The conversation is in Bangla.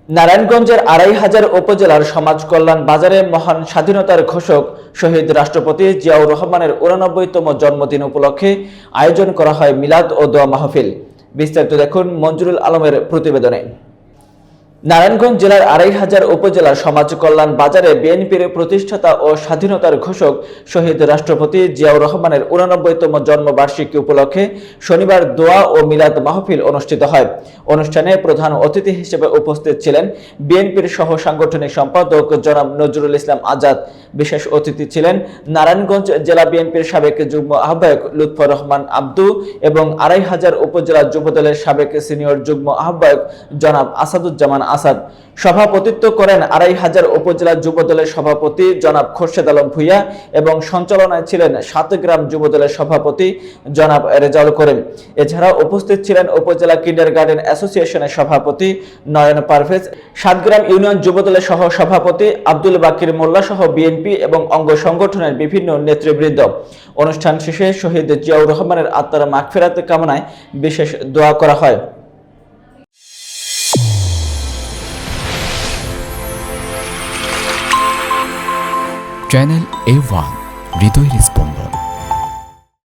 নারায়ণগঞ্জের ২৫০০ উপজেলার সমাজ কল্যাণ বাজারে মহান স্বাধীনতার ঘোষক শহীদ রাষ্ট্রপতি জিয়াউর রহমানের ৮৯তম জন্মদিন উপলক্ষে আয়োজন করা হয় মিলাদ ও দোয়া মাহফিল। বিস্তারিত দেখুন মঞ্জুরুল আলমের প্রতিবেদনে। নারায়ণগঞ্জ জেলার ২৫০০ উপজেলার সমাজ কল্যাণ বাজারে বিএনপির প্রতিষ্ঠাতা ও স্বাধীনতার ঘোষক শহীদ রাষ্ট্রপতি জিয়াউর রহমানের ৮৯তম জন্মবার্ষিকী উপলক্ষে শনিবার দোয়া ও মিলাদ মাহফিল অনুষ্ঠিত হয়। অনুষ্ঠানে প্রধান অতিথি হিসেবে উপস্থিত ছিলেন বিএনপির সহ সাংগঠনিক সম্পাদক জনাব নজরুল ইসলাম আজাদ। বিশেষ অতিথি ছিলেন নারায়ণগঞ্জ জেলা বিএনপির সাবেক যুগ্ম আহ্বায়ক লুৎফর রহমান আব্দু এবং ২৫০০ উপজেলা যুবদলের সাবেক সিনিয়র যুগ্ম আহ্বায়ক জনাব আসাদুজ্জামান আসাদ। সভাপতিত্ব করেন ২৫০০ উপজেলা যুবদলের সভাপতি জনাব খোরশেদ আলম ভূঁইয়া এবং সঞ্চালনায় ছিলেন সাতগ্রাম যুবদলের সভাপতি জনাব রেজাউল করিম। এছাড়া উপস্থিত ছিলেন উপজেলা কিন্ডারগার্টেন অ্যাসোসিয়েশনের সভাপতি নয়ন পারভেজ, সাতগ্রাম ইউনিয়ন যুবদলের সহ সভাপতি আব্দুল বাকির মোল্লা সহ বিএনপি এবং অঙ্গ সংগঠনের বিভিন্ন নেতৃবৃন্দ। অনুষ্ঠান শেষে শহীদ জিয়াউর রহমানের আত্মার মাগফিরাত কামনায় বিশেষ দোয়া করা হয়। চ্যানেল A1 হৃদয়ের স্পন্দন।